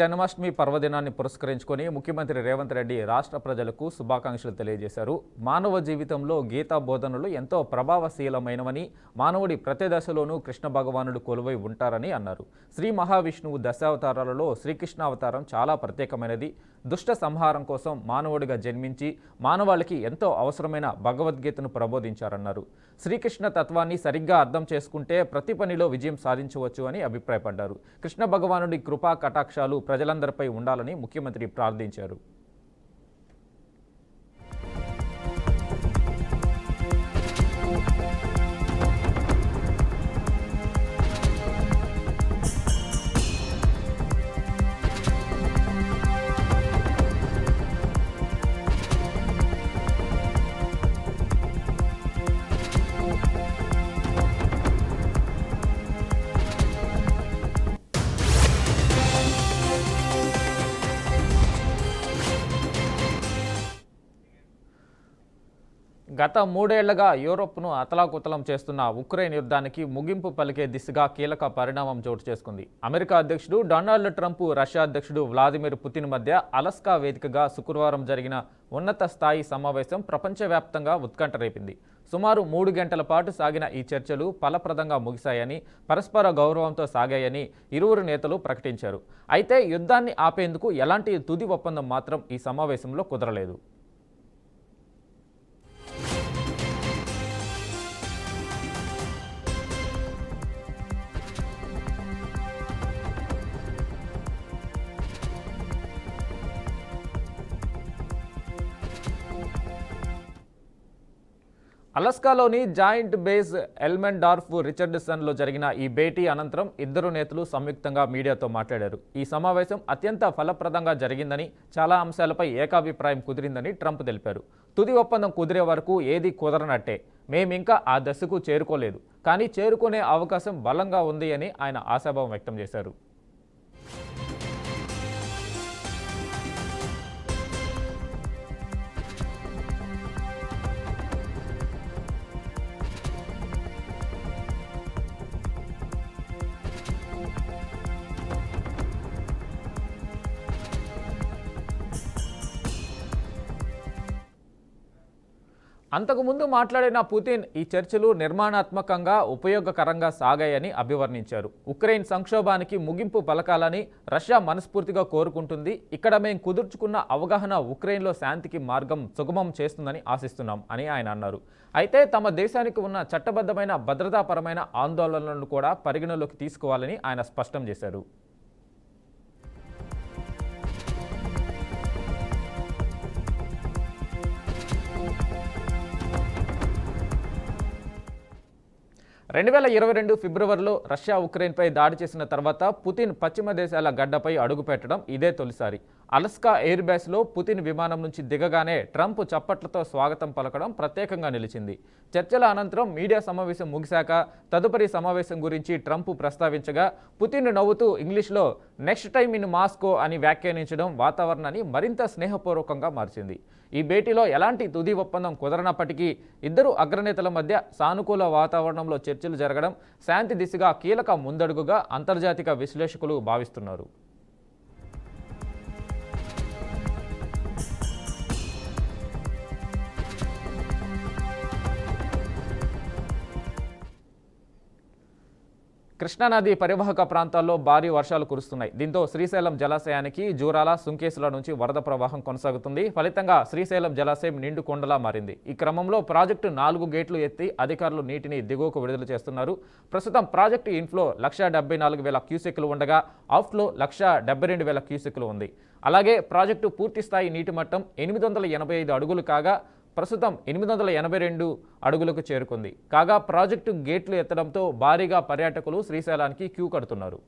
జన్మాష్టమి పర్వదినాన్ని పురస్కరించుకొని ముఖ్యమంత్రి రేవంత్ రెడ్డి రాష్ట్ర ప్రజలకు శుభాకాంక్షలు తెలియజేశారు. మానవ జీవితంలో గీతా బోధనలు ఎంతో ప్రభావశీలమైనవని, మానవుడి ప్రతి దశలోనూ కృష్ణ భగవానుడు కొలువై ఉంటారని అన్నారు. శ్రీ మహావిష్ణువు దశావతారాలలో శ్రీకృష్ణ అవతారం చాలా ప్రత్యేకమైనది. దుష్ట సంహారం కోసం మానవుడిగా జన్మించి మానవాళికి ఎంతో అవసరమైన భగవద్గీతను ప్రబోధించారన్నారు. శ్రీకృష్ణ తత్వాన్ని సరిగ్గా అర్థం చేసుకుంటే ప్రతి పనిలో విజయం సాధించవచ్చు అని అభిప్రాయపడ్డారు. కృష్ణ భగవానుడి కృపా కటాక్షాలు ప్రజలందరిపై ఉండాలని ముఖ్యమంత్రి ప్రార్థించారు. గత 3 ఏళ్లుగా యూరోప్ను అతలాకుతలం చేస్తున్న ఉక్రెయిన్ యుద్ధానికి ముగింపు పలికే దిశగా కీలక పరిణామం చోటు చేసుకుంది. అమెరికా అధ్యక్షుడు డొనాల్డ్ ట్రంప్, రష్యా అధ్యక్షుడు వ్లాదిమిర్ పుతిన్ మధ్య అలస్కా వేదికగా శుక్రవారం జరిగిన ఉన్నత స్థాయి సమావేశం ప్రపంచవ్యాప్తంగా ఉత్కంఠ రేపింది. సుమారు 3 గంటల పాటు సాగిన ఈ చర్చలు ఫలప్రదంగా ముగిశాయని, పరస్పర గౌరవంతో సాగాయని ఇరువురు నేతలు ప్రకటించారు. అయితే యుద్ధాన్ని ఆపేందుకు ఎలాంటి తుది ఒప్పందం మాత్రం ఈ సమావేశంలో కుదరలేదు. అలస్కాలోని జాయింట్ బేస్ ఎల్మెండార్ఫ్ రిచర్డ్సన్లో జరిగిన ఈ భేటీ అనంతరం ఇద్దరు నేతలు సంయుక్తంగా మీడియాతో మాట్లాడారు. ఈ సమావేశం అత్యంత ఫలప్రదంగా జరిగిందని, చాలా అంశాలపై ఏకాభిప్రాయం కుదిరిందని ట్రంప్ తెలిపారు. తుది ఒప్పందం కుదిరే వరకు ఏది కుదరనట్టే, మేమింకా ఆ దశకు చేరుకోలేదు, కానీ చేరుకునే అవకాశం బలంగా ఉంది అని ఆయన ఆశాభావం వ్యక్తం చేశారు. 'అంతకుముందు మాట్లాడిన పుతిన్ ఈ చర్చలు నిర్మాణాత్మకంగా, ఉపయోగకరంగా సాగాయని అభివర్ణించారు. ఉక్రెయిన్ సంక్షోభానికి ముగింపు పలకాలని రష్యా మనస్ఫూర్తిగా కోరుకుంటుంది. ఇక్కడ మేం కుదుర్చుకున్న అవగాహన ఉక్రెయిన్లో శాంతికి మార్గం సుగమం చేస్తుందని ఆశిస్తున్నాం అని ఆయన అన్నారు. అయితే తమ దేశానికి ఉన్న చట్టబద్ధమైన భద్రతాపరమైన ఆందోళనలను కూడా పరిగణలోకి తీసుకోవాలని ఆయన స్పష్టం చేశారు. ఫిబ్రవరిలో రష్యా ఉక్రెయిన్పై దాడి చేసిన తర్వాత పుతిన్ పశ్చిమ దేశాల గడ్డపై అడుగుపెట్టడం ఇదే తొలిసారి. అలస్కా ఎయిర్ బేస్లో పుతిన్ విమానం నుంచి దిగగానే ట్రంప్ చప్పట్లతో స్వాగతం పలకడం ప్రత్యేకంగా నిలిచింది. చర్చల అనంతరం మీడియా సమావేశం ముగిశాక తదుపరి సమావేశం గురించి ట్రంప్ ప్రస్తావించగా పుతిన్ నవ్వుతూ ఇంగ్లీష్లో నెక్స్ట్ టైం ఇన్ మాస్కో అని వ్యాఖ్యానించడం వాతావరణాన్ని మరింత స్నేహపూర్వకంగా మార్చింది. ఈ భేటీలో ఎలాంటి తుది ఒప్పందం కుదరనప్పటికీ ఇద్దరు అగ్రనేతల మధ్య సానుకూల వాతావరణంలో చర్చలు జరగడం శాంతి దిశగా కీలక ముందడుగుగా అంతర్జాతీయ విశ్లేషకులు భావిస్తున్నారు. కృష్ణానది పరివాహక ప్రాంతాల్లో భారీ వర్షాలు కురుస్తున్నాయి. దీంతో శ్రీశైలం జలాశయానికి జూరాల, సుంకేసుల నుంచి వరద ప్రవాహం కొనసాగుతుంది. ఫలితంగా శ్రీశైలం జలాశయం నిండు కొండలా మారింది. ఈ క్రమంలో ప్రాజెక్టు 4 గేట్లు ఎత్తి అధికారులు నీటిని దిగువకు విడుదల చేస్తున్నారు. ప్రస్తుతం ప్రాజెక్టు ఇన్ఫ్లో 174,000 క్యూసెక్లు ఉండగా అవుట్ఫ్లో 172,000 క్యూసెక్లు ఉంది. అలాగే ప్రాజెక్టు పూర్తిస్థాయి నీటి మట్టం 885 అడుగులు కాగా ప్రస్తుతం 882 అడుగులకు చేరుకుంది. కాగా ప్రాజెక్టు గేట్లు ఎత్తడంతో భారీగా పర్యాటకులు శ్రీశైలానికి క్యూ కడుతున్నారు.